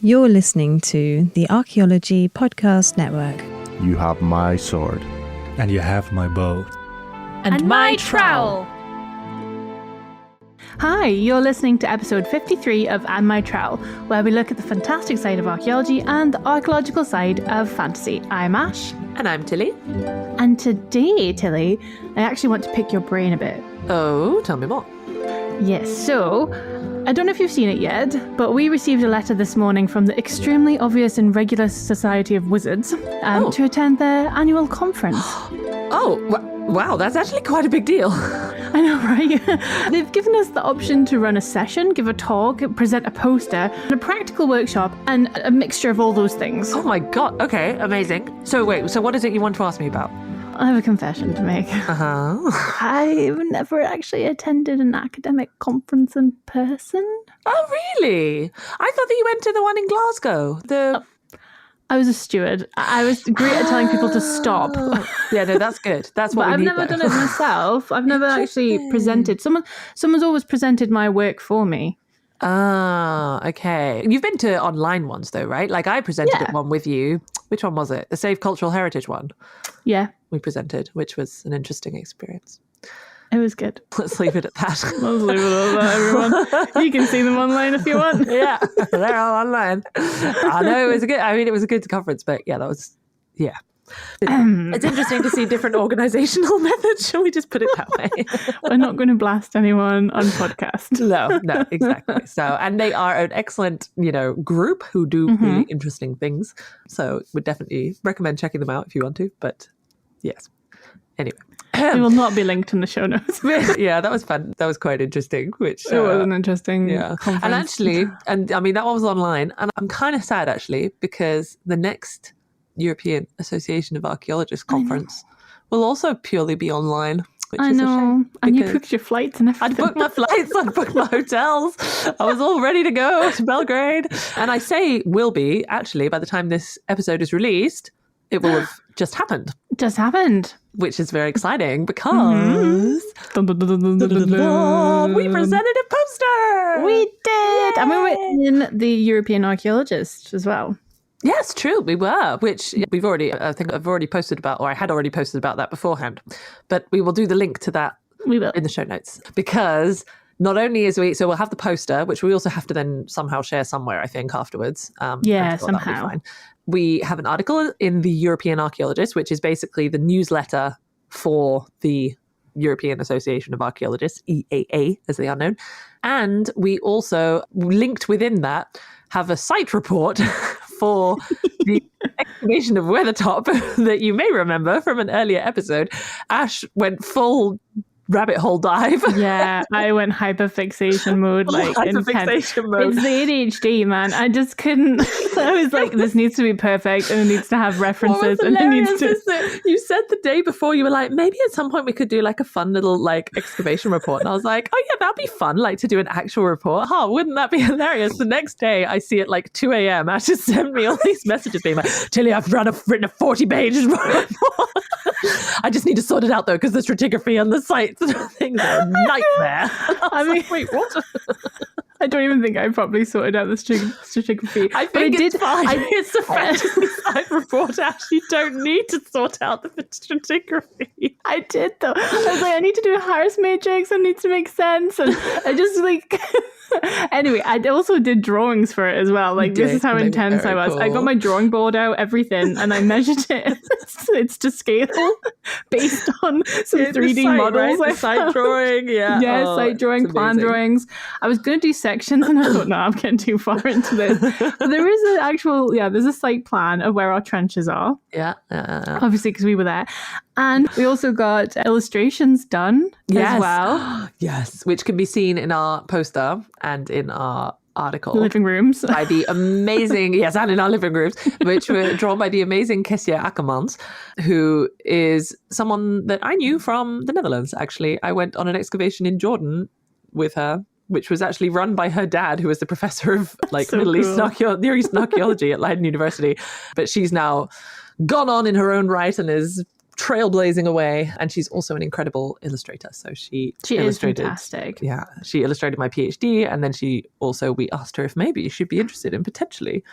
You're listening to the Archaeology Podcast Network. You have my sword. And you have my bow. And my trowel. Hi, you're listening to episode 53 of And My Trowel, where we look at the fantastic side of archaeology and the archaeological side of fantasy. I'm Ash. And I'm Tilly. And today, Tilly, I actually want to pick your brain a bit. Oh, tell me more. Yes, so I don't know if you've seen it yet, but we received a letter this morning from the Extremely Obvious and Regular Society of Wizards to attend their annual conference. Wow, that's actually quite a big deal. I know, right? They've given us the option to run a session, give a talk, present a poster, a practical workshop, and a mixture of all those things. Oh my god, okay, amazing. So what is it you want to ask me about? I have a confession to make. I've never actually attended an academic conference in person. Oh, really? I thought that you went to the one in Glasgow. I was a steward. I was great at telling people to stop. Yeah, no, that's good. That's what but we I've need, never done it myself. I've never actually presented. Someone's always presented my work for me. Ah, okay. You've been to online ones though, right? Like I presented at one with you. Which one was it? The Save Cultural Heritage one? Yeah. We presented, which was an interesting experience. It was good. Let's leave it at that. Let's leave it at that, everyone. You can see them online if you want. Yeah, they're all online. I know, it was a good conference, but yeah, that was, yeah. It's interesting to see different organizational methods. Shall we just put it that way? We're not going to blast anyone on podcast. No, exactly. So, and they are an excellent, group who do really interesting things. So would definitely recommend checking them out if you want to, but yes. Anyway. They will not be linked in the show notes. Yeah, that was fun. That was quite interesting. Which it was an interesting conference. And actually, that one was online, and I'm kind of sad actually because the next European Association of Archaeologists conference will also purely be online. Which is a shame, and you booked your flights and everything. I'd booked my flights, I'd booked my hotels. I was all ready to go to Belgrade. And I say will be, actually, by the time this episode is released, it will have just happened. Just happened. Which is very exciting because we presented a poster. We did. Yay. And we were in the European Archaeologist as well. Yes, true, we were, which I've already posted about, or I had already posted about that beforehand. But we will do the link to that in the show notes. Because not only so we'll have the poster, which we also have to then somehow share somewhere, I think, afterwards. Somehow. We have an article in the European Archaeologist, which is basically the newsletter for the European Association of Archaeologists, EAA, as they are known. And we also, linked within that, have a site report for the excavation of Weathertop that you may remember from an earlier episode. Ash went full rabbit hole dive. Yeah, I went hyperfixation mode. Hyperfixation mode. It's the ADHD, man. I just couldn't. I was like, this needs to be perfect and it needs to have references. And it needs to. You said the day before, you were like, maybe at some point we could do like a fun little excavation report. And I was like, oh yeah, that'd be fun, to do an actual report. Oh, wouldn't that be hilarious? The next day I see it 2 a.m. Ash just sent me all these messages being like, Tilly, I've written a 40-page report. I just need to sort it out though, because the stratigraphy on the site things are a nightmare. Wait, what? I don't even think I probably sorted out the stratigraphy. I think it's fine. It's a fantasy site report. Actually, don't need to sort out the stratigraphy. I did though. I was like, I need to do a Harris matrix. It needs to make sense, and I just Anyway, I also did drawings for it as well. This is how intense I was. Cool. I got my drawing board out, everything, and I measured it. It's to scale based on some 3D models. Right? Site drawing, yeah. Yeah, site drawing, plan drawings. I was going to do sections, and I thought, no, I'm getting too far into this. But there is an actual, there's a site plan of where our trenches are. Yeah. Obviously, because we were there. And we also got illustrations done as well. Yes, which can be seen in our poster and in our article. Living rooms. By the amazing, and in our living rooms, which were drawn by the amazing Kessia Akkermans, who is someone that I knew from the Netherlands, actually. I went on an excavation in Jordan with her, which was actually run by her dad, who was the professor of Near Eastern archaeology at Leiden University. But she's now gone on in her own right and is trailblazing away. And she's also an incredible illustrator. So she is fantastic. Yeah, she illustrated my PhD. And then we asked her if maybe she'd be interested in potentially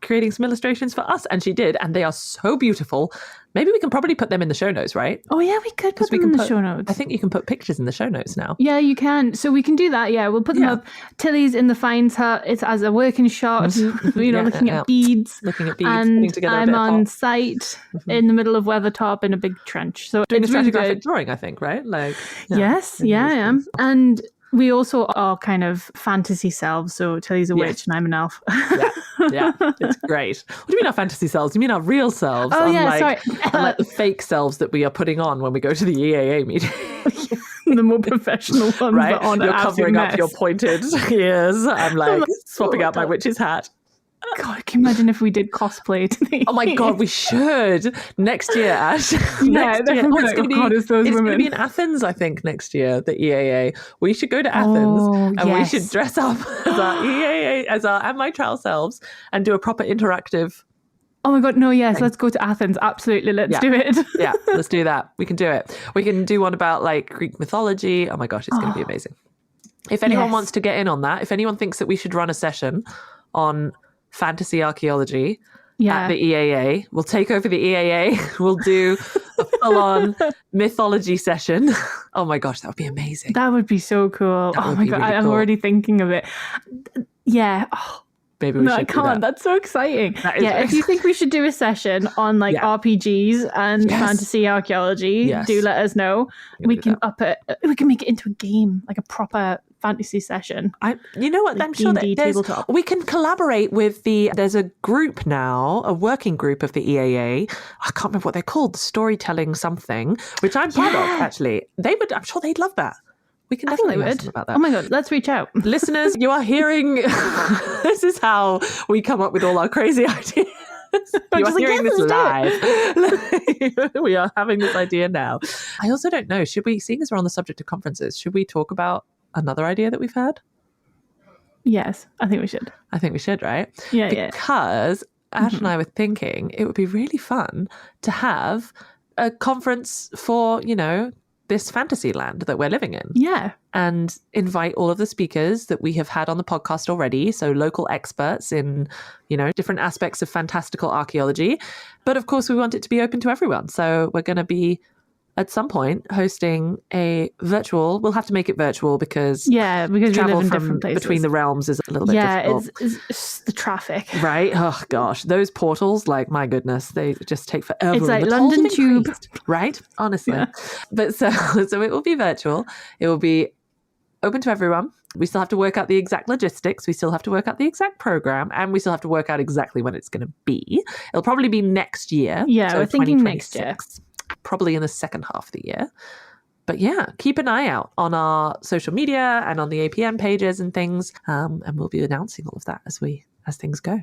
creating some illustrations for us, and she did, and they are so beautiful. Maybe we can probably put them in the show notes, right? Oh yeah, we could put them in the show notes. I think you can put pictures in the show notes now. Yeah, you can. So we can do that. Yeah, we'll put them up. Tilly's in the Finds hut. It's as a working shot, looking at beads. Looking at beads, and putting together I'm on site in the middle of Weathertop in a big trench. So doing it's a really photographic good. drawing, I think, right? Yes, I am. And we also are kind of fantasy selves. So Tilly's a witch and I'm an elf. Yeah, it's great. What do you mean our fantasy selves? You mean our real selves? Oh, yeah, sorry. Unlike the fake selves that we are putting on when we go to the EAA meeting. The more professional ones right? that aren't You're covering up your pointed ears. I'm swapping out my witch's hat. God, can you imagine if we did cosplay to Oh my God, we should. Next year, Ash. It's going to be in Athens, I think, next year, the EAA. We should go to Athens and we should dress up as our EAA, and my trial selves, and do a proper interactive. Oh my God, no, yes, let's go to Athens. Absolutely, let's do it. Yeah, let's do that. We can do it. We can do one about Greek mythology. Oh my gosh, it's going to be amazing. If anyone wants to get in on that, if anyone thinks that we should run a session on fantasy archaeology at the EAA, we'll take over the EAA. We'll do a full-on mythology session. Oh my gosh, that would be amazing. That would be so cool. Oh my God, really I'm already thinking of it. Yeah. Oh. Maybe we should I can't. That's so exciking. If you think we should do a session on RPGs and fantasy archaeology, do let us know. We can up it. We can make it into a game, like a proper fantasy session. You know what? I'm sure that we can collaborate with there's a group now, a working group of the EAA. I can't remember what they're called, the storytelling something, which I'm part of actually. I'm sure they'd love that. We can definitely ask them about that. Oh my God, let's reach out. Listeners, you are hearing, this is how we come up with all our crazy ideas. You are hearing this live. We are having this idea now. I also don't know, seeing as we're on the subject of conferences, should we talk about another idea that we've had? Yes, I think we should. I think we should, right? Yeah, Because Ash and I were thinking it would be really fun to have a conference for, this fantasy land that we're living in. Yeah. And invite all of the speakers that we have had on the podcast already. So local experts in, different aspects of fantastical archaeology. But of course, we want it to be open to everyone. So we're going to be at some point hosting a virtual. We'll have to make it virtual because we live in different places. Between the realms is a little bit difficult. It's the traffic. Right? Oh gosh, those portals, my goodness, they just take forever. It's like London Tube, right? Honestly, but so it will be virtual. It will be open to everyone. We still have to work out the exact logistics. We still have to work out the exact program, and we still have to work out exactly when it's going to be. It'll probably be next year. Yeah, we're thinking next year. Probably in the second half of the year. But keep an eye out on our social media and on the APN pages and things. And we'll be announcing all of that as things go.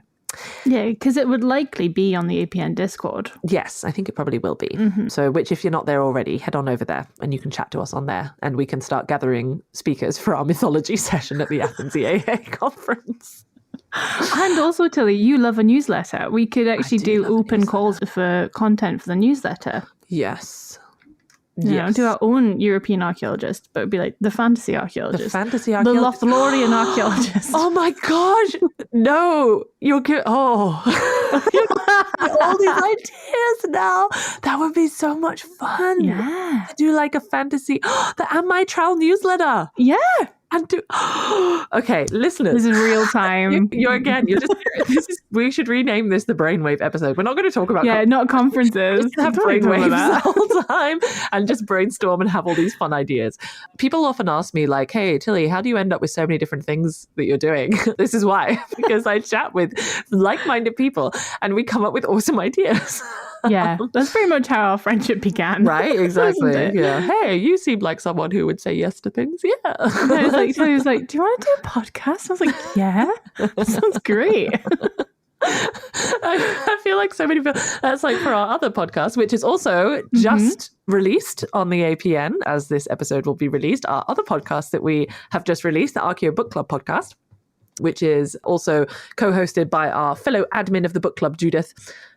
Yeah, because it would likely be on the APN Discord. Yes, I think it probably will be. So if you're not there already, head on over there and you can chat to us on there. And we can start gathering speakers for our mythology session at the Athens EAA conference. And also, Tilly, you love a newsletter. We could actually do open calls for content for the newsletter. Yes. Do our own European archaeologist, but it'd be like the fantasy archaeologist. The fantasy archaeologist. The Lothlorien archaeologist. Oh my gosh. No. You're good. Oh. All these ideas now. That would be so much fun. Yeah. To do a fantasy. The Am I Trial newsletter. Yeah. And okay, listeners. This is real time. We should rename this the Brainwave episode. We're not going to talk about not conferences. Just have brainwaves the whole time and just brainstorm and have all these fun ideas. People often ask me hey, Tilly, how do you end up with so many different things that you're doing? This is why, because I chat with like-minded people and we come up with awesome ideas. Yeah, that's pretty much how our friendship began. Right, exactly. Yeah. Hey, you seem like someone who would say yes to things. Yeah. He was like, do you want to do a podcast? I was like, yeah, that sounds great. I feel like so many people, that's for our other podcast, which is also just released on the APN as this episode will be released. Our other podcast that we have just released, the Archaeo Book Club podcast, which is also co-hosted by our fellow admin of the book club, Judith.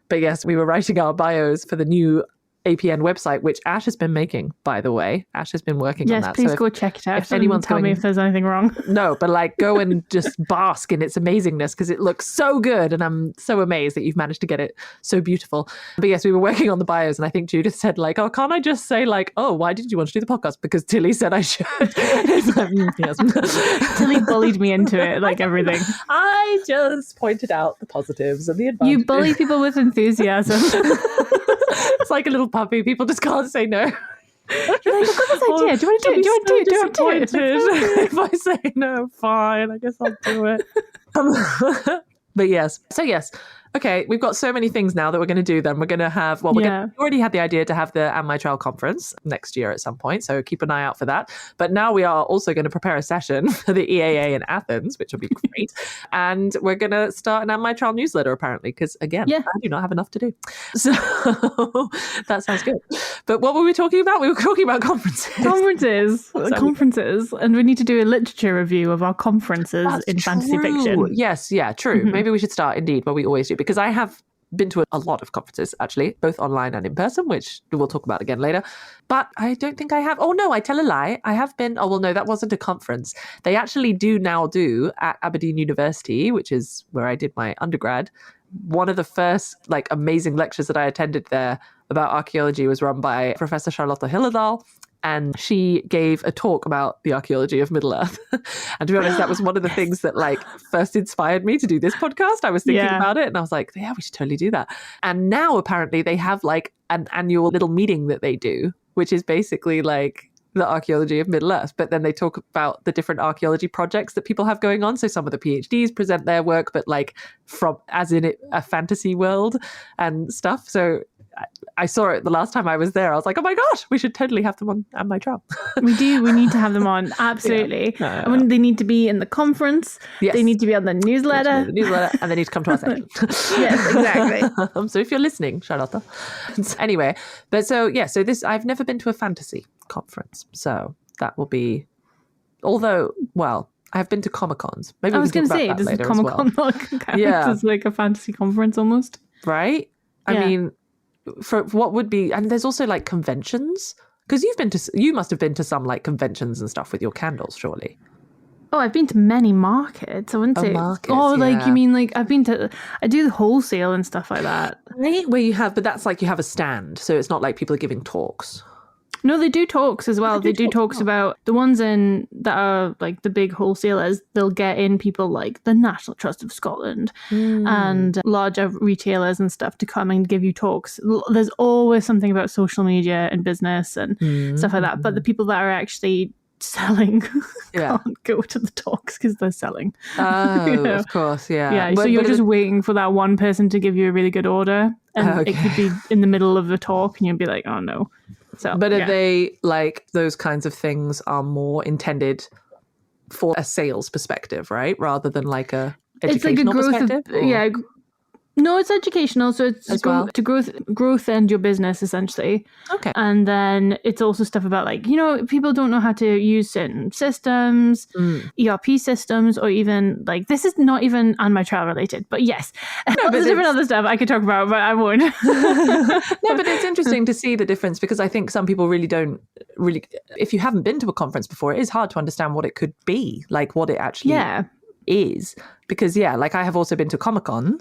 But yes, we were writing our bios for the new APN website, which Ash has been making, by the way. Ash has been working on that. Yes, please go check it out. If anyone's tell me if there's anything wrong. No, but like go and just bask in its amazingness because it looks so good. And I'm so amazed that you've managed to get it so beautiful. But yes, we were working on the bios and I think Judith said like, oh, can't I just say like, oh, why did you want to do the podcast? Because Tilly said I should. It's like, yes. Tilly bullied me into it, like everything. I just pointed out the positives and the advantages. You bully people with enthusiasm. It's like a little puppy. People just can't say no. You're like, I've got this idea. Do you want to do it? Do you want to do it? Do you want to do it? If I say no, fine. I guess I'll do it. But yes. So yes. Okay, we've got so many things now that we're going to do them. We're going to have, we already had the idea to have the And My Trial conference next year at some point, so keep an eye out for that. But now we are also going to prepare a session for the EAA in Athens, which will be great. And we're going to start an And My Trial newsletter, apparently, because again, I do not have enough to do. So that sounds good. But what were we talking about? We were talking about conferences. Conferences. And we need to do a literature review of our conferences in fantasy fiction. Yes, yeah, true. Mm-hmm. Maybe we should start indeed, but we always do. Because I have been to a lot of conferences, actually, both online and in person, which we'll talk about again later. But I don't think I have. Oh, no, I tell a lie. I have been. Oh, well, no, that wasn't a conference. They actually do now do at Aberdeen University, which is where I did my undergrad. One of the first like amazing lectures that I attended there about archaeology was run by Professor Charlotte Hillerdal. And she gave a talk about the archaeology of Middle-earth. And to be honest, that was one of the things that like first inspired me to do this podcast. I was thinking about it and I was like, yeah, we should totally do that. And now apparently they have like an annual little meeting that they do, which is basically like the archaeology of Middle-earth. But then they talk about the different archaeology projects that people have going on. So some of the PhDs present their work, but like from as in a fantasy world and stuff. So I saw it the last time I was there. I was like, oh my gosh, we should totally have them on And My Trial. We do. We need to have them on. Absolutely. Yeah. And they need to be in the conference. Yes. They need to be on the newsletter. And they need to come to our session. Yes, exactly. So if you're listening, Charlotte. Anyway, but so this, I've never been to a fantasy conference. So that will be, although, well, I've been to Comic-Cons. Maybe I was going to say, does Comic-Con not count as like a fantasy conference almost? Right? I mean, for what would be, and there's also like conventions, because you must have been to some like conventions and stuff with your candles, surely. Oh, I've been to many markets. I wouldn't say. Like you mean like I do the wholesale and stuff like that. Right, where you have, but that's like you have a stand, so it's not like people are giving talks. No, they do talks as well. They do talks about the ones that are like the big wholesalers. They'll get in people like the National Trust of Scotland and larger retailers and stuff to come and give you talks. There's always something about social media and business and stuff like that. But the people that are actually selling can't go to the talks because they're selling. Oh, of course, yeah. So you're just waiting for that one person to give you a really good order, and it could be in the middle of the talk, and you'd be like, oh no. So, but are they like those kinds of things are more intended for a sales perspective, right? Rather than like a educational perspective? No, it's educational. So it's to growth and your business essentially. Okay. And then it's also stuff about like, people don't know how to use certain systems, ERP systems, or even like, this is not even And My Trial related, but yes. There's different other stuff I could talk about, but I won't. No, but it's interesting to see the difference because I think some people really don't if you haven't been to a conference before, it is hard to understand what it could be, like what it actually is. Because like I have also been to Comic-Con,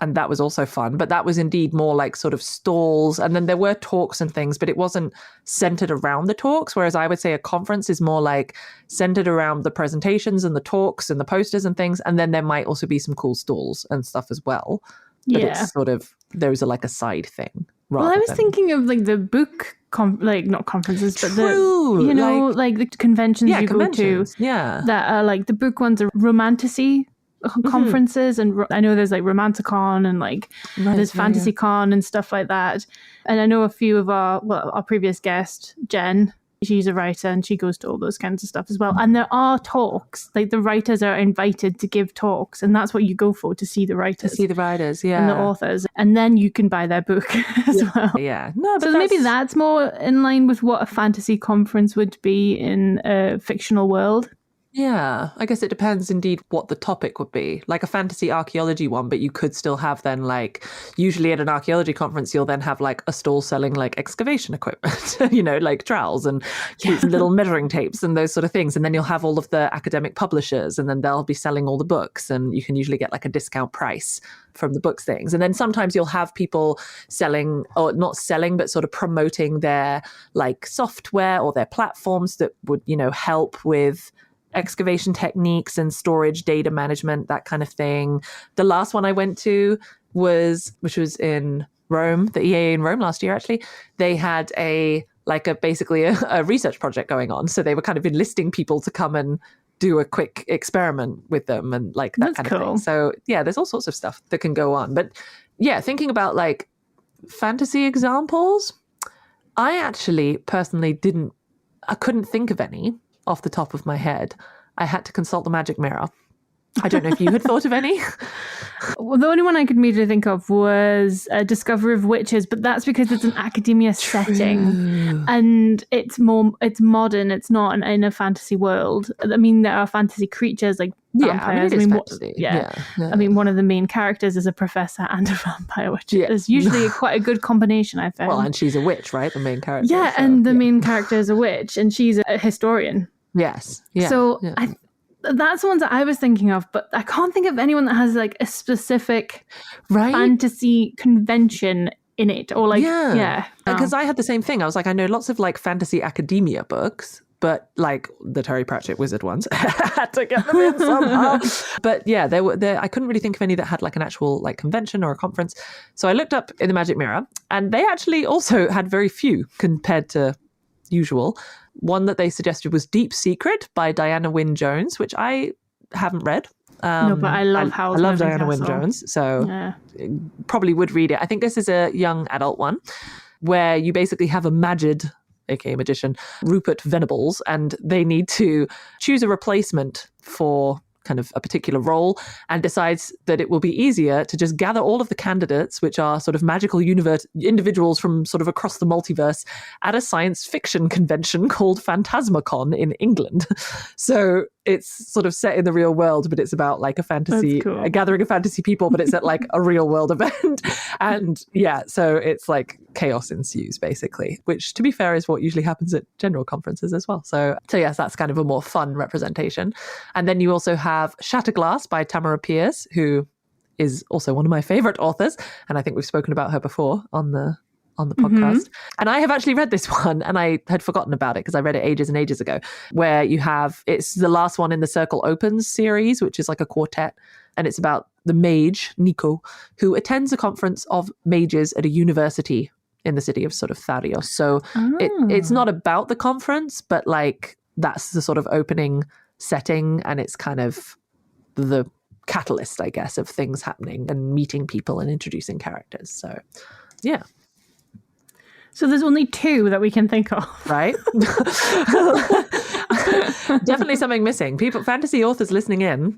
and that was also fun, but that was indeed more like sort of stalls. And then there were talks and things, but it wasn't centered around the talks. Whereas I would say a conference is more like centered around the presentations and the talks and the posters and things. And then there might also be some cool stalls and stuff as well. But it's sort of, those are like a side thing. Well, I was thinking of like the book, not conferences, but like the conventions you go to. Yeah. That are like the book ones are romantasy conferences, and I know there's like Romanticon and like there's FantasyCon and stuff like that. And I know a few of our previous guest, Jen, she's a writer and she goes to all those kinds of stuff as well. And there are talks, like the writers are invited to give talks, and that's what you go for, to see the writers. And the authors. And then you can buy their book as well. Yeah. No, but so maybe that's more in line with what a fantasy conference would be in a fictional world. Yeah, I guess it depends indeed what the topic would be. Like a fantasy archaeology one, but you could still have then like, usually at an archaeology conference, you'll then have like a stall selling like excavation equipment, like trowels and little measuring tapes and those sort of things. And then you'll have all of the academic publishers and then they'll be selling all the books and you can usually get like a discount price from the books things. And then sometimes you'll have people selling, or not selling, but sort of promoting their like software or their platforms that would, help with excavation techniques and storage, data management, that kind of thing. The last one I went to which was in Rome, the EAA in Rome last year, actually. They had basically a research project going on. So they were kind of enlisting people to come and do a quick experiment with them and like that kind of thing. So yeah, there's all sorts of stuff that can go on. But yeah, thinking about like fantasy examples, I actually personally I couldn't think of any off the top of my head. I had to consult the magic mirror. I don't know if you had thought of any. Well, the only one I could immediately think of was Discovery of Witches, but that's because it's an academia setting and it's modern. It's not in a fantasy world. I mean, there are fantasy creatures like vampires. I mean, one of the main characters is a professor and a vampire, which is usually quite a good combination, I found. Well, and she's a witch, right? The main character. Yeah, so, and the main character is a witch, and she's a historian. Yes. Yeah. So that's the ones that I was thinking of, but I can't think of anyone that has like a specific fantasy convention in it, or like because I had the same thing. I was like, I know lots of like fantasy academia books, but like the Terry Pratchett wizard ones, I had to get them in somehow. But yeah, I couldn't really think of any that had like an actual like convention or a conference. So I looked up in the Magic Mirror, and they actually also had very few compared to usual. One that they suggested was Deep Secret by Diana Wynne Jones, which I haven't read. No, but I love I love Diana Wynne Jones, so probably would read it. I think this is a young adult one where you basically have a Magid, aka magician, Rupert Venables, and they need to choose a replacement for kind of a particular role, and decides that it will be easier to just gather all of the candidates, which are sort of magical individuals from sort of across the multiverse, at a science fiction convention called Phantasmacon in England. So it's sort of set in the real world, but it's about like a gathering of fantasy people, but it's at like a real world event. And yeah, so it's like chaos ensues basically, which to be fair is what usually happens at general conferences as well. So yes, that's kind of a more fun representation. And then you also have Shatterglass by Tamora Pierce, who is also one of my favorite authors. And I think we've spoken about her before on the podcast. And I have actually read this one, and I had forgotten about it because I read it ages and ages ago, where it's the last one in the Circle Opens series, which is like a quartet. And it's about the mage, Nico, who attends a conference of mages at a university in the city of sort of Tharios. So it's not about the conference, but like that's the sort of opening setting, and it's kind of the catalyst, I guess, of things happening and meeting people and introducing characters. So yeah. So there's only two that we can think of. Right? Definitely something missing. Fantasy authors listening in,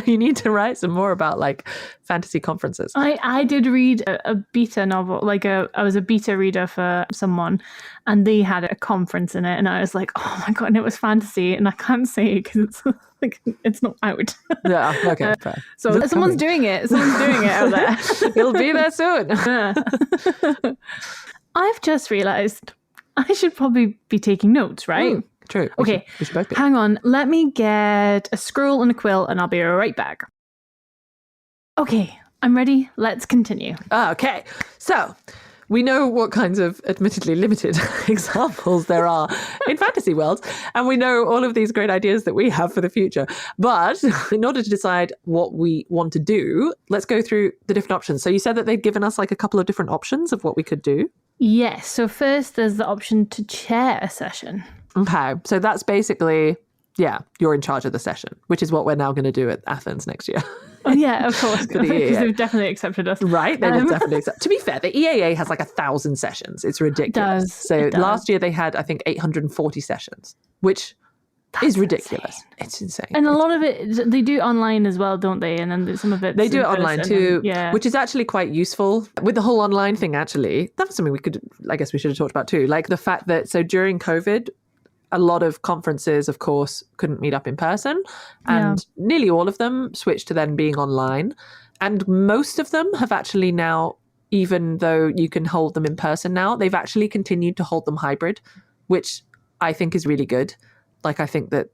you need to write some more about like fantasy conferences. I did read a beta novel, I was a beta reader for someone, and they had a conference in it, and I was like, oh my God, and it was fantasy, and I can't say it because it's like, it's not out. Yeah, okay, fair. So someone's doing it out there. It'll be there soon. Yeah. I've just realized I should probably be taking notes, right? True. Okay, we should both be. Hang on. Let me get a scroll and a quill, and I'll be right back. Okay, I'm ready. Let's continue. Okay, so we know what kinds of admittedly limited examples there are in fantasy worlds, and we know all of these great ideas that we have for the future. But in order to decide what we want to do, let's go through the different options. So you said that they'd given us like a couple of different options of what we could do. Yes. So first, there's the option to chair a session. Okay. So that's basically, you're in charge of the session, which is what we're now going to do at Athens next year. Oh, yeah, of course, because they've definitely accepted us. Right, they will definitely accept. To be fair, the EAA has like 1,000 sessions. It's ridiculous. It does. Last year they had, I think, 840 sessions, which is ridiculous. Insane. It's insane. And a lot of it, they do online as well, don't they? And then some of it they do it online too, which is actually quite useful. With the whole online thing, actually, that was something we should have talked about too. Like the fact that, so during COVID, a lot of conferences, of course, couldn't meet up in person, and nearly all of them switched to then being online. And most of them have actually now, even though you can hold them in person now, they've actually continued to hold them hybrid, which I think is really good. Like, I think that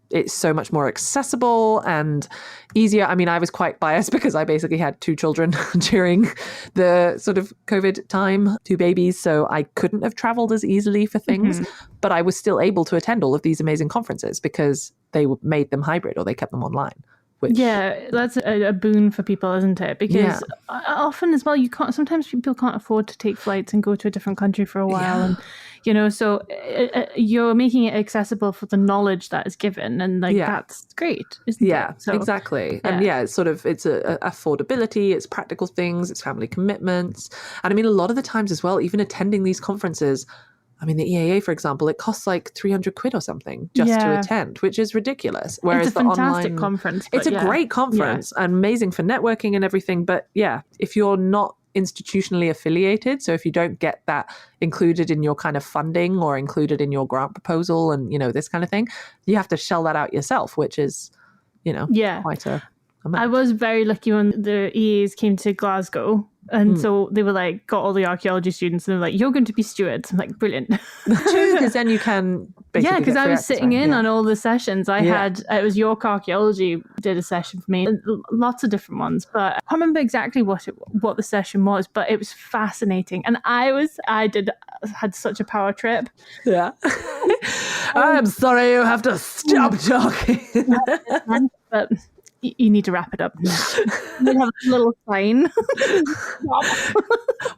it's so much more accessible and easier. I mean, I was quite biased because I basically had 2 children during the sort of COVID time, 2 babies. So I couldn't have traveled as easily for things, but I was still able to attend all of these amazing conferences because they made them hybrid or they kept them online. Yeah, that's a boon for people, isn't it? Because often as well, sometimes people can't afford to take flights and go to a different country for a while. And, you know, so you're making it accessible for the knowledge that is given. And that's great, isn't it? Yeah, so, exactly. Yeah. And it's a affordability, it's practical things, it's family commitments. And I mean, a lot of the times as well, even attending these conferences, I mean, the EAA, for example, it costs like 300 quid or something just to attend, which is ridiculous. Whereas it's a fantastic conference. It's a great conference and amazing for networking and everything. But if you're not institutionally affiliated, so if you don't get that included in your kind of funding or included in your grant proposal and, you know, this kind of thing, you have to shell that out yourself, which is, you know, quite a amount. I was very lucky when the EAs came to Glasgow. And so they were like, got all the archaeology students and they were like, you're going to be stewards. I'm like, brilliant. True, because then you can basically Yeah, because I was sitting in on all the sessions. It was York Archaeology did a session for me. Lots of different ones. But I can't remember exactly what the session was, but it was fascinating. And I had such a power trip. Yeah. I'm sorry you have to stop talking. But you need to wrap it up now. You have a little sign.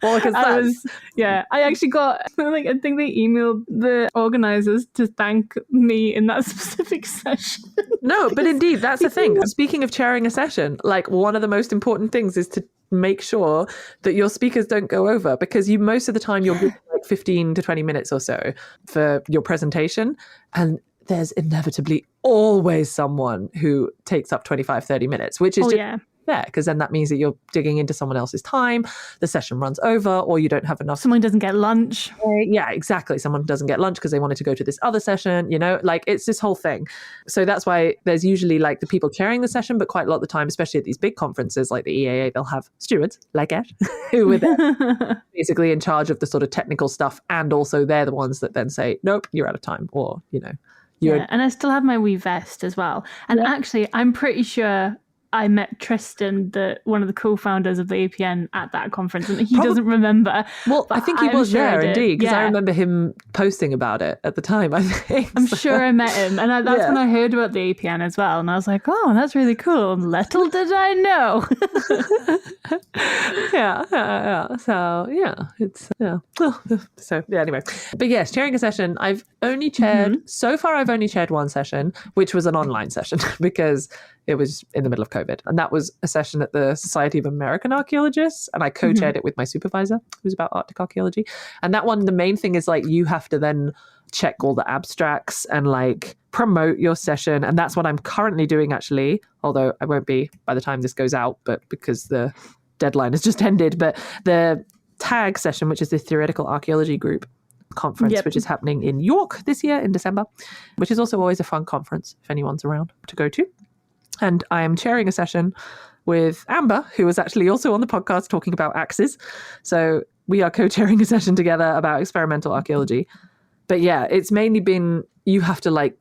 Well, because I actually got, I think they emailed the organizers to thank me in that specific session. No, but indeed, that's the thing. Speaking of chairing a session, like one of the most important things is to make sure that your speakers don't go over, because most of the time you'll give like 15 to 20 minutes or so for your presentation, and there's inevitably always someone who takes up 25, 30 minutes, which is because then that means that you're digging into someone else's time, the session runs over, or you don't have enough. Someone doesn't get lunch. Yeah, exactly. Someone doesn't get lunch because they wanted to go to this other session, you know, like it's this whole thing. So that's why there's usually like the people chairing the session, but quite a lot of the time, especially at these big conferences like the EAA, they'll have stewards like Ash who are there basically in charge of the sort of technical stuff. And also they're the ones that then say, nope, you're out of time, or, you know. And I still have my wee vest as well. And actually, I'm pretty sure I met Tristan, one of the co-founders of the APN, at that conference, and he doesn't remember. Well, I think he was there indeed, because I remember him posting about it at the time, I think. I'm sure I met him, and that's when I heard about the APN as well, and I was like, oh, that's really cool. Little did I know. So, anyway. But yes, chairing a session, I've only chaired, so far I've only chaired one session, which was an online session, because it was in the middle of COVID. And that was a session at the Society of American Archaeologists. And I co-chaired it with my supervisor, who was about Arctic archaeology. And that one, the main thing is like, you have to then check all the abstracts and like promote your session. And that's what I'm currently doing, actually, although I won't be by the time this goes out, but because the deadline has just ended. But the TAG session, which is the Theoretical Archaeology Group conference, which is happening in York this year in December, which is also always a fun conference if anyone's around to go to. And I am chairing a session with Amber, who was actually also on the podcast talking about axes. So we are co-chairing a session together about experimental archaeology. But yeah, it's mainly been, you have to like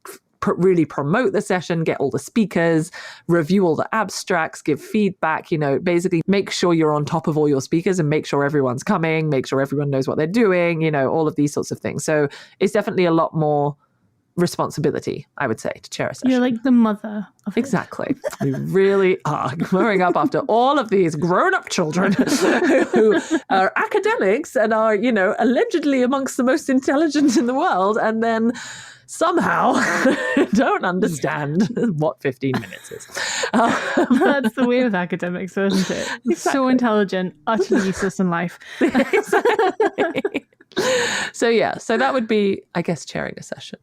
really promote the session, get all the speakers, review all the abstracts, give feedback, you know, basically make sure you're on top of all your speakers and make sure everyone's coming, make sure everyone knows what they're doing, you know, all of these sorts of things. So it's definitely a lot more responsibility, I would say, to chair a session. You're like the mother of it. Exactly. We really are growing up after all of these grown-up children who are academics and are, you know, allegedly amongst the most intelligent in the world, and then somehow don't understand what 15 minutes is. That's the way with academics, isn't it? Exactly. So intelligent, utterly useless in life. Exactly. So that would be, I guess, chairing a session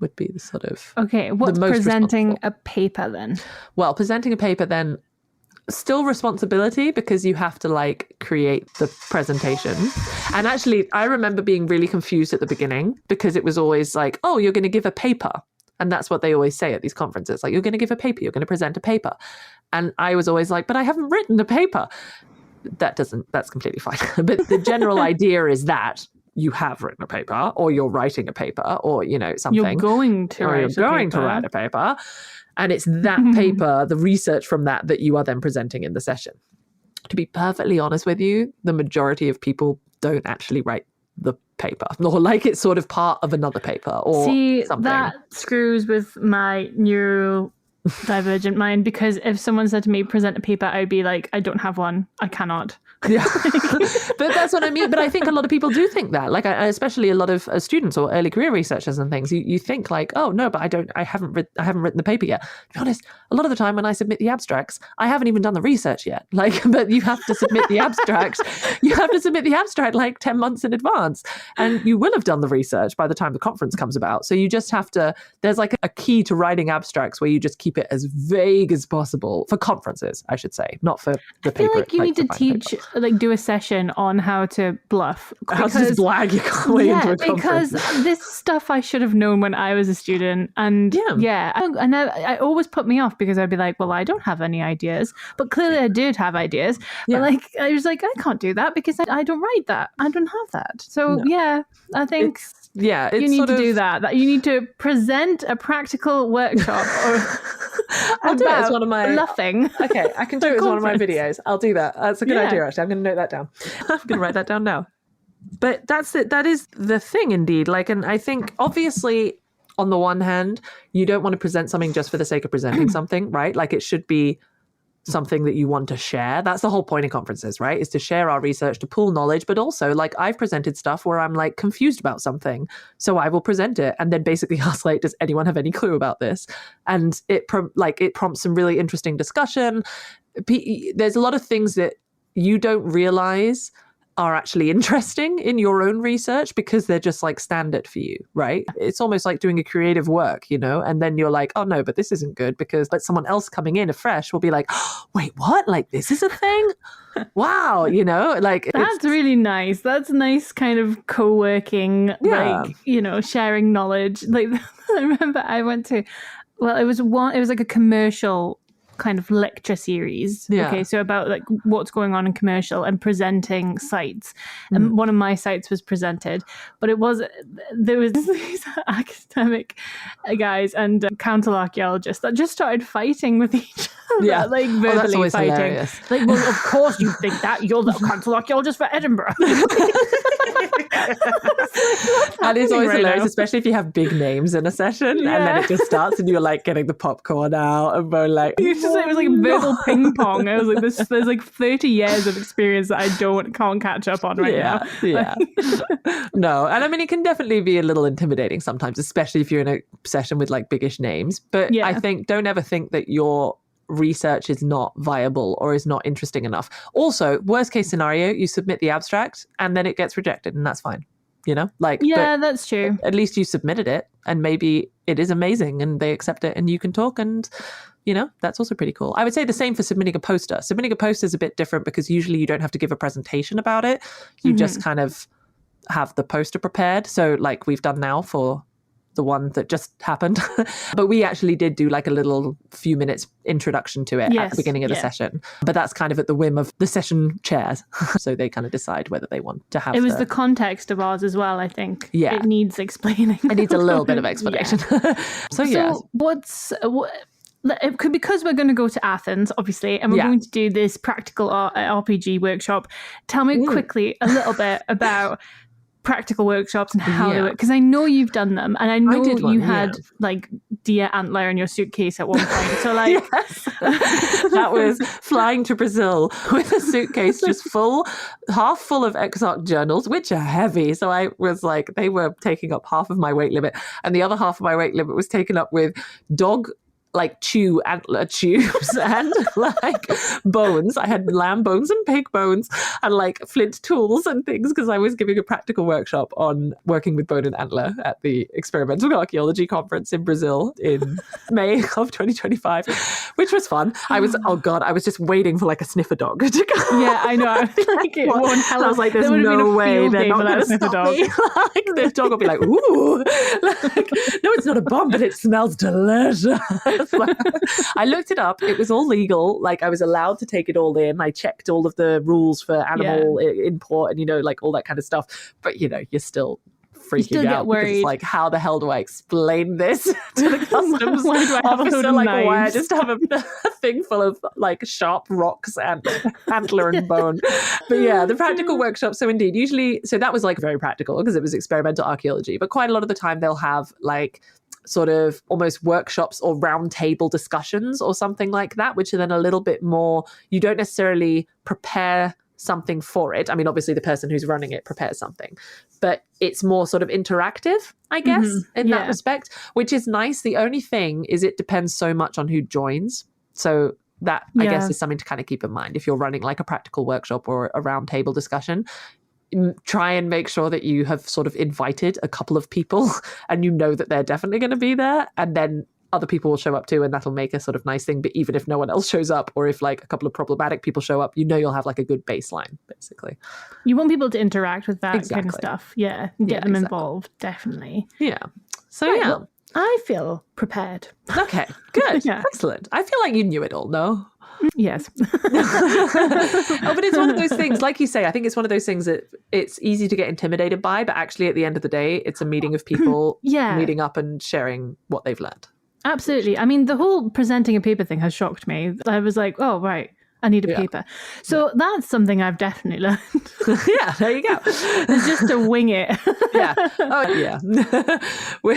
would be the sort of what's presenting a paper then? Well, presenting a paper then, still responsibility because you have to like create the presentation. And actually, I remember being really confused at the beginning because it was always like, oh, you're going to give a paper. And that's what they always say at these conferences. Like, you're going to give a paper, you're going to present a paper. And I was always like, but I haven't written a paper. That's completely fine. But the general idea is that you have written a paper, or you're writing a paper, or, you know, something. You're going to write a paper. And it's that paper, the research from that you are then presenting in the session. To be perfectly honest with you, the majority of people don't actually write the paper, or like it's sort of part of another paper or something. That screws with my neurodivergent mind, because if someone said to me, present a paper, I'd be like, I don't have one. I cannot. Yeah. But that's what I mean. But I think a lot of people do think that, like, especially a lot of students or early career researchers and things, you think like, oh no, but I haven't written the paper yet. To be honest, a lot of the time when I submit the abstracts, I haven't even done the research yet. Like, but you have to submit the abstract. You have to submit the abstract like 10 months in advance, and you will have done the research by the time the conference comes about. So you just have to, there's like a key to writing abstracts where you just keep it as vague as possible for conferences, I should say, not for the paper. I feel like you need to teach, like, do a session on how to bluff. How to just blag your way into a conference. Because this stuff I should have known when I was a student. And and I always put me off because I'd be like, well, I don't have any ideas. But clearly I did have ideas. But like, I was like, I can't do that because I don't write that. I don't have that. So I think... you need to do that. You need to present a practical workshop. I'll do it as one of my bluffing. Okay, I can do it as one of my videos. I'll do that. That's a good idea, actually. I'm going to note that down. I'm going to write that down now. But that's it. That is the thing, indeed. Like, and I think obviously, on the one hand, you don't want to present something just for the sake of presenting something, right? Like, it should be something that you want to share. That's the whole point of conferences, right? Is to share our research, to pool knowledge, but also, like, I've presented stuff where I'm like confused about something, so I will present it and then basically ask, like, does anyone have any clue about this? And it prompts some really interesting discussion. There's a lot of things that you don't realize are actually interesting in your own research because they're just like standard for you, right? It's almost like doing a creative work, you know, and then you're like, oh no, but this isn't good, but someone else coming in afresh will be like, oh, wait, what? Like, this is a thing? Wow, you know, like... That's really nice. That's nice kind of co-working, like, you know, sharing knowledge. Like, I remember I went to, well, it was like a commercial kind of lecture series. Okay, so about like what's going on in commercial and presenting sites. And one of my sites was presented, but there was these academic guys and counter archaeologists that just started fighting with each other, like verbally fighting. Hilarious. Like, well, of course you think that, you're the counter archaeologist for Edinburgh. That is always hilarious, especially if you have big names in a session and then it just starts and you're like getting the popcorn out and going like, it was like verbal ping pong. I was like, there's like 30 years of experience that I can't catch up on right now. Yeah. No, and I mean, it can definitely be a little intimidating sometimes, especially if you're in a session with like biggish names. But I think don't ever think that your research is not viable or is not interesting enough. Also, worst case scenario, you submit the abstract and then it gets rejected, and that's fine. You know, like, that's true. At least you submitted it, and maybe it is amazing and they accept it and you can talk, and you know, that's also pretty cool. I would say the same for submitting a poster. Submitting a poster is a bit different because usually you don't have to give a presentation about it. You just kind of have the poster prepared. So like we've done now for the one that just happened. But we actually did do like a little few minutes introduction to it at the beginning of the session. But that's kind of at the whim of the session chairs. So they kind of decide whether they want to have it was the context of ours as well, I think. Yeah. It needs explaining. It needs a little bit of explanation. So because we're going to go to Athens, obviously, and we're going to do this practical RPG workshop, tell me quickly a little bit about practical workshops and how they work, because I know you've done them, and I know you had like deer antler in your suitcase at one point. So like, that was flying to Brazil with a suitcase just half full of Exarch journals, which are heavy. So I was like, they were taking up half of my weight limit, and the other half of my weight limit was taken up with dog like chew antler tubes and like bones. I had lamb bones and pig bones and like flint tools and things because I was giving a practical workshop on working with bone and antler at the Experimental Archaeology Conference in Brazil in May of 2025, which was fun. I was just waiting for like a sniffer dog to come. Yeah, I know. I was like, there's no way they're not going to stop me. Like, the dog will be like, ooh. Like, no, it's not a bomb, but it smells delicious. I looked it up. It was all legal. Like, I was allowed to take it all in. I checked all of the rules for animal import and, like all that kind of stuff. But, you're still freaking out because it's like, how the hell do I explain this to the customs officer? Like, why I just have a thing full of like sharp rocks and antler and bone. But yeah, the practical workshop. So indeed, usually, so that was like very practical because it was experimental archaeology. But quite a lot of the time they'll have like sort of almost workshops or round table discussions or something like that, which are then a little bit more, you don't necessarily prepare something for it. I mean, obviously the person who's running it prepares something, but it's more sort of interactive, I guess, in that respect, which is nice. The only thing is it depends so much on who joins. So that, I guess, is something to kind of keep in mind. If you're running like a practical workshop or a round table discussion, try and make sure that you have sort of invited a couple of people and that they're definitely going to be there, and then other people will show up too, and that'll make a sort of nice thing. But even if no one else shows up, or if like a couple of problematic people show up, you'll have like a good baseline, basically. You want people to interact with that kind of stuff. Yeah. Get them involved, definitely. Yeah. So well, I feel prepared. Okay, good. Excellent. I feel like you knew it all, no? Yes. But it's one of those things, like you say, I think it's one of those things that it's easy to get intimidated by, but actually at the end of the day, it's a meeting of people meeting up and sharing what they've learned. Absolutely. I mean, the whole presenting a paper thing has shocked me. I was like, oh, right, I need a paper. So that's something I've definitely learned. Yeah, there you go. It's just to wing it. Yeah. Oh, yeah.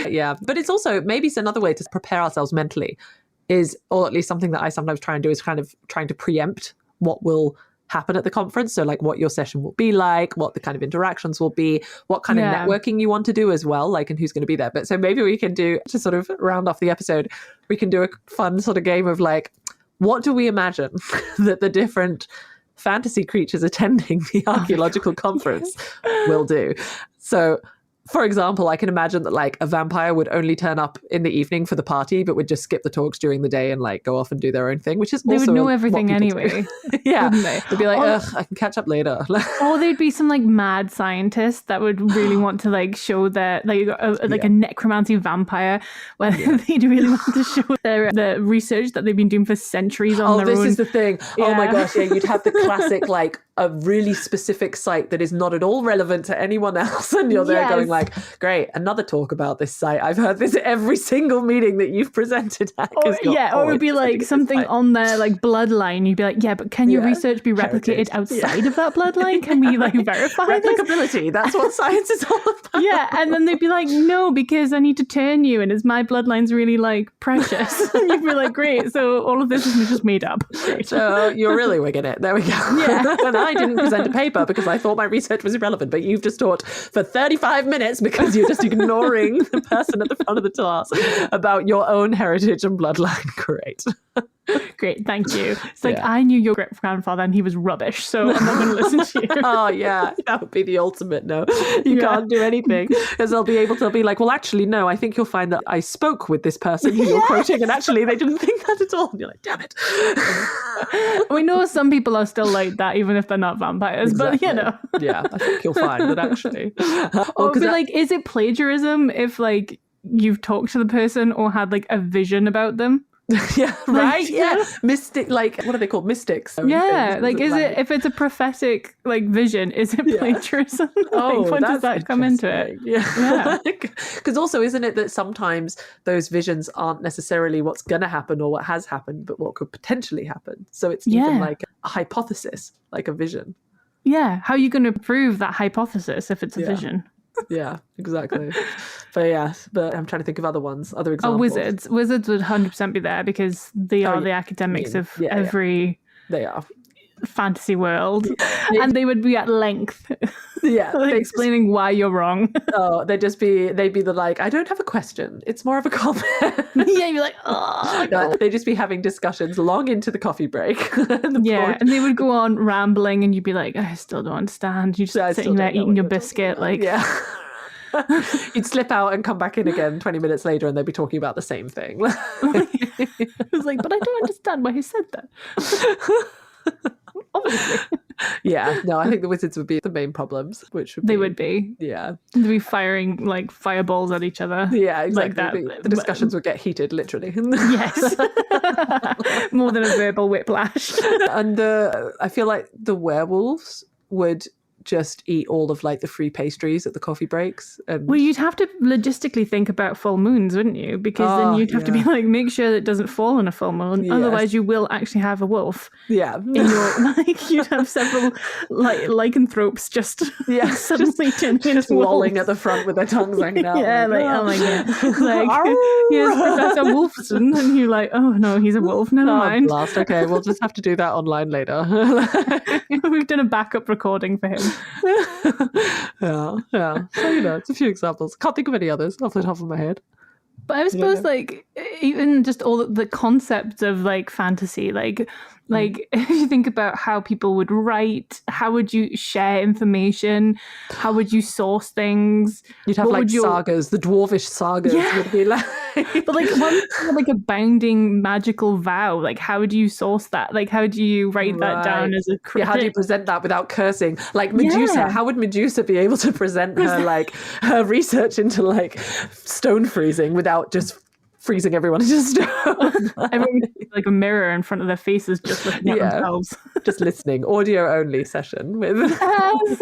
Yeah. But it's also, maybe it's another way to prepare ourselves mentally is, or at least something that I sometimes try and do is kind of trying to preempt what will happen at the conference. So like what your session will be like, what the kind of interactions will be, what kind of networking you want to do as well, like, and who's going to be there. But so maybe we can do, to sort of round off the episode, we can do a fun sort of game of like, what do we imagine that the different fantasy creatures attending the archaeological conference will do? So for example, I can imagine that like a vampire would only turn up in the evening for the party, but would just skip the talks during the day and like go off and do their own thing, which is they also would know everything anyway. Yeah, wouldn't they? They'd be like, ugh, I can catch up later. Or they'd be some like mad scientist that would really want to like show their a necromancy vampire where they'd really want to show the research that they've been doing for centuries on their own. Oh, this is the thing. Yeah. Oh my gosh, yeah, you'd have the classic like a really specific site that is not at all relevant to anyone else, and you're there going like, great, another talk about this site. I've heard this at every single meeting that you've presented at. Or it would be like something on their like bloodline. You'd be like, yeah, but can your research be replicated outside of that bloodline? Can we like verify replicability? That's what science is all about. Yeah, and then they'd be like, no, because I need to turn you, and my bloodline's really like precious. And you'd be like, great, so all of this is just made up. Great. So you're really wigging it. There we go. Yeah. And I didn't present a paper because I thought my research was irrelevant, but you've just taught for 35 minutes because you're just ignoring the person at the front of the class about your own heritage and bloodline. Great. Great, thank you. It's like, I knew your great-grandfather and he was rubbish, so I'm not going to listen to you. Oh, yeah, that would be the ultimate no. You can't do anything. Because they'll be like, well, actually, no, I think you'll find that I spoke with this person who you're quoting, and actually they didn't think that at all. And you're like, damn it. We know some people are still like that, even if they're not vampires, but you know. Yeah, I think you'll find that actually. Or like, is it plagiarism if like you've talked to the person or had like a vision about them? Yeah, right. Yeah, mystic. Like, what are they called? Mystics. Yeah, like, is it if it's a prophetic like vision? Is it plagiarism? Oh, when does that come into it? Yeah, because also, isn't it that sometimes those visions aren't necessarily what's going to happen or what has happened, but what could potentially happen? So it's even like a hypothesis, like a vision. Yeah, how are you going to prove that hypothesis if it's a vision? Yeah, exactly. But I'm trying to think of other examples. Oh, wizards would 100% be there because they are the academics of every they are fantasy world, and they would be at length. Yeah, like explaining why you're wrong. Oh, they'd be the like, I don't have a question. It's more of a comment. Yeah, you're like, oh. No, they'd just be having discussions long into the coffee break. And they would go on rambling, and you'd be like, I still don't understand. You're just sitting there eating your biscuit, like, yeah. You'd slip out and come back in again 20 minutes later, and they'd be talking about the same thing. It was like, but I don't understand why he said that. Obviously. Yeah, no, I think the wizards would be the main problems, which would they would be. Yeah. They'd be firing like fireballs at each other. Yeah, exactly. Like that. The discussions would get heated, literally. Yes. More than a verbal whiplash. And I feel like the werewolves would just eat all of like the free pastries at the coffee breaks. And well, you'd have to logistically think about full moons, wouldn't you? Because then you'd have to be like, make sure that it doesn't fall on a full moon. Yes. Otherwise, you will actually have a wolf. Yeah. In your, like, you'd have several like lycanthropes just suddenly turning into lolling at the front with their tongues hanging out. Yeah, like, oh my god. Like, here's Professor Wolfson, and you're like, oh no, he's a wolf. Never mind. Blast. Okay, we'll just have to do that online later. We've done a backup recording for him. Yeah. So, it's a few examples. Can't think of any others off the top of my head. But I suppose, like, even just all the concepts of, like, fantasy, like if you think about how people would write, how would you share information, how would you source things? You'd have, like, sagas, the dwarvish sagas would be like... But, like, one like a binding magical vow, like, how would you source that? Like, how do you write that down as a cryptic? Yeah, how do you present that without cursing? Like, Medusa, how would Medusa be able to present her research into, like, stone freezing without just freezing everyone into stone? Everyone would like a mirror in front of their faces, just looking at themselves. Just listening. Audio only session with. Yes.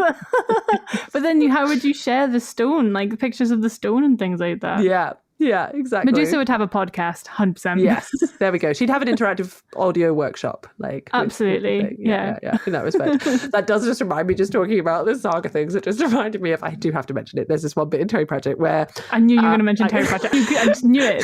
But then how would you share the stone, like pictures of the stone and things like that? Yeah, exactly. Medusa would have a podcast, 100%. Yes, there we go. She'd have an interactive audio workshop, like absolutely. Yeah. In that respect, that does just remind me. Just talking about the saga things, it just reminded me of. I do have to mention it. There's this one bit in Terry Pratchett where I knew you were going to mention Terry Pratchett. I just knew it.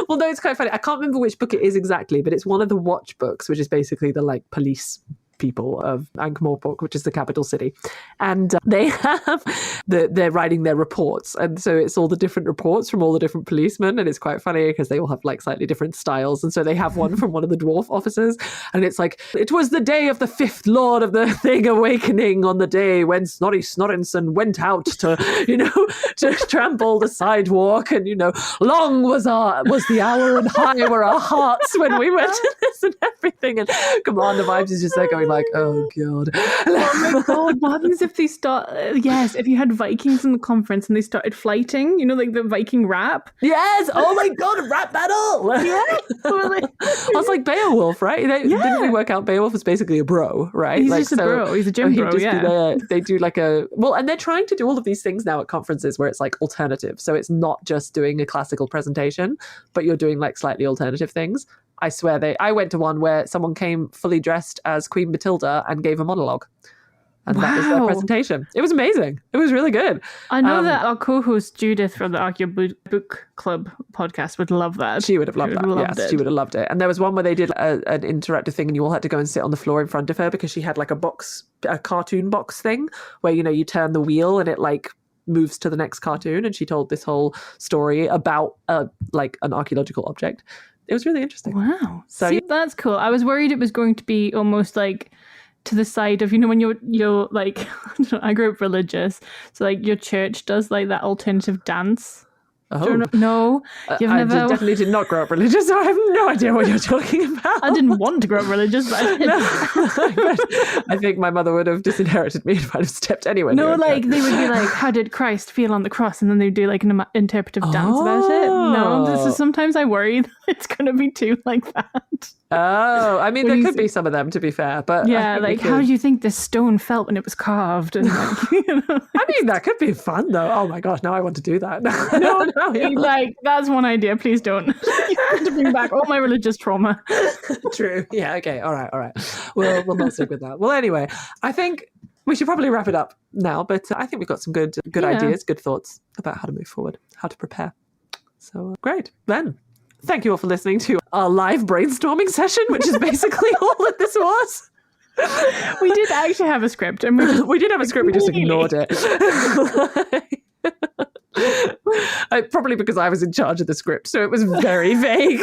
Well, no, it's quite funny. I can't remember which book it is exactly, but it's one of the Watch books, which is basically the like police people of Ankh-Morpork, which is the capital city, and they have they're writing their reports, and so it's all the different reports from all the different policemen, and it's quite funny because they all have like slightly different styles, and so they have one from one of the dwarf officers, and it's like, it was the day of the fifth lord of the thing awakening, on the day when Snorri Snorrinson went out to to trample the sidewalk, and long was the hour and high were our hearts when we went to this and everything, and Commander Vibes is just there going like, oh god. Oh my god, what happens if they start if you had Vikings in the conference and they started flighting, like the Viking rap? Yes, oh my god, a rap battle. Yeah. I was like, Beowulf, right? Didn't they work out Beowulf is basically a bro, right? He's just a bro, he's a gym bro, they do like and they're trying to do all of these things now at conferences where it's like alternative, so it's not just doing a classical presentation, but you're doing like slightly alternative things. I swear I went to one where someone came fully dressed as Queen Matilda and gave a monologue. And that was their presentation. It was amazing. It was really good. I know that our co-host Judith from the Archaeology Book Club podcast would love that. She would have loved that. Yes, she would have loved it. And there was one where they did an interactive thing and you all had to go and sit on the floor in front of her because she had like a cartoon box thing where, you turn the wheel and it like moves to the next cartoon. And she told this whole story about like an archaeological object. It was really interesting. Wow. So that's cool. I was worried it was going to be almost like to the side of, when you're like, I grew up religious. So like your church does like that alternative dance. Oh. No, you've never... I definitely did not grow up religious, so I have no idea what you're talking about. I didn't want to grow up religious, but I did. I think my mother would have disinherited me if I'd have stepped anywhere. No, like they would be like, how did Christ feel on the cross? And then they'd do like an interpretive dance about it. No, sometimes I worry that it's going to be too like that. Oh, I mean, there could be some of them, to be fair, but yeah, like how do you think this stone felt when it was carved? And like, I mean, that could be fun though. Oh my gosh, now I want to do that. Like that's one idea. Please don't. You have to bring back all my religious trauma. True. Yeah. Okay. All right. We'll not stick with that. Well, anyway, I think we should probably wrap it up now. But I think we've got some good ideas, good thoughts about how to move forward, how to prepare. So great, then. Thank you all for listening to our live brainstorming session, which is basically all that this was. We did actually have a script, and we did have a script. We just ignored it. Probably because I was in charge of the script, so it was very vague.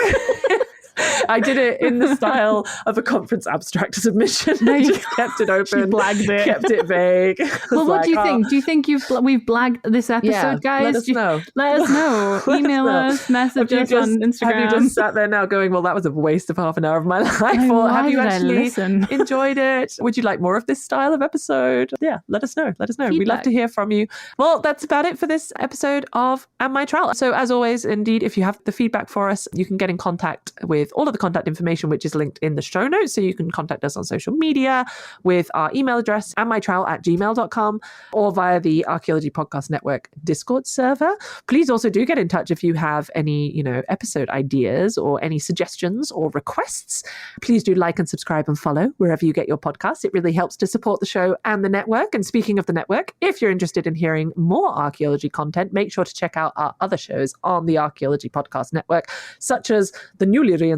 I did it in the style of a conference abstract submission. I just kept it open. She blagged it. Kept it vague. Well, what do you think? Do you think we've blagged this episode, guys? Let us know. Let us know. Email us, message us on Instagram. Have you just sat there now going, well, that was a waste of half an hour of my life? Or have you actually enjoyed it? Would you like more of this style of episode? Yeah, let us know. Let us know. We'd love to hear from you. Well, that's about it for this episode of And My Trial. So as always, indeed, if you have the feedback for us, you can get in contact with all of the contact information, which is linked in the show notes. So you can contact us on social media with our email address, andmytrial@gmail.com, or via the Archaeology Podcast Network Discord server. Please also do get in touch if you have any, episode ideas or any suggestions or requests. Please do like and subscribe and follow wherever you get your podcasts. It really helps to support the show and the network. And speaking of the network, if you're interested in hearing more archaeology content, make sure to check out our other shows on the Archaeology Podcast Network, such as the newly reinstated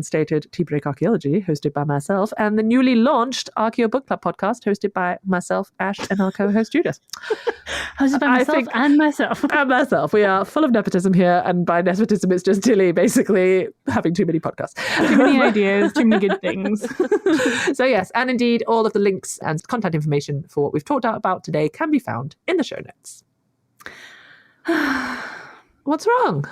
Tea Break Archaeology, hosted by myself, and the newly launched Archaeo Book Club podcast, hosted by myself, Ash, and our co-host Judith. Hosted by myself and myself. And myself. We are full of nepotism here, and by nepotism, it's just Tilly basically having too many podcasts. Too many ideas, too many good things. So yes, and indeed, all of the links and contact information for what we've talked about today can be found in the show notes. What's wrong?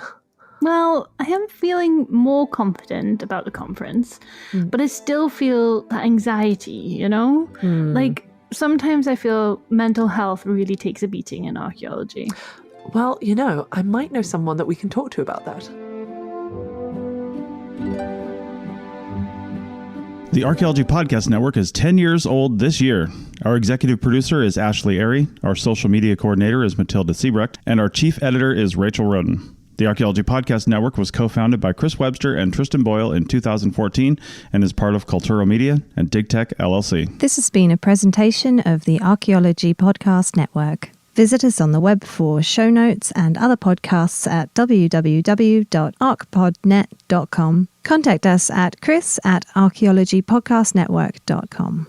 Well, I am feeling more confident about the conference, but I still feel that anxiety, Like, sometimes I feel mental health really takes a beating in archaeology. Well, I might know someone that we can talk to about that. The Archaeology Podcast Network is 10 years old this year. Our executive producer is Ashley Airy, our social media coordinator is Matilda Siebrecht, and our chief editor is Rachel Roden. The Archaeology Podcast Network was co-founded by Chris Webster and Tristan Boyle in 2014 and is part of Culturo Media and DigTech LLC. This has been a presentation of the Archaeology Podcast Network. Visit us on the web for show notes and other podcasts at www.archpodnet.com. Contact us at chris@archaeologypodcastnetwork.com.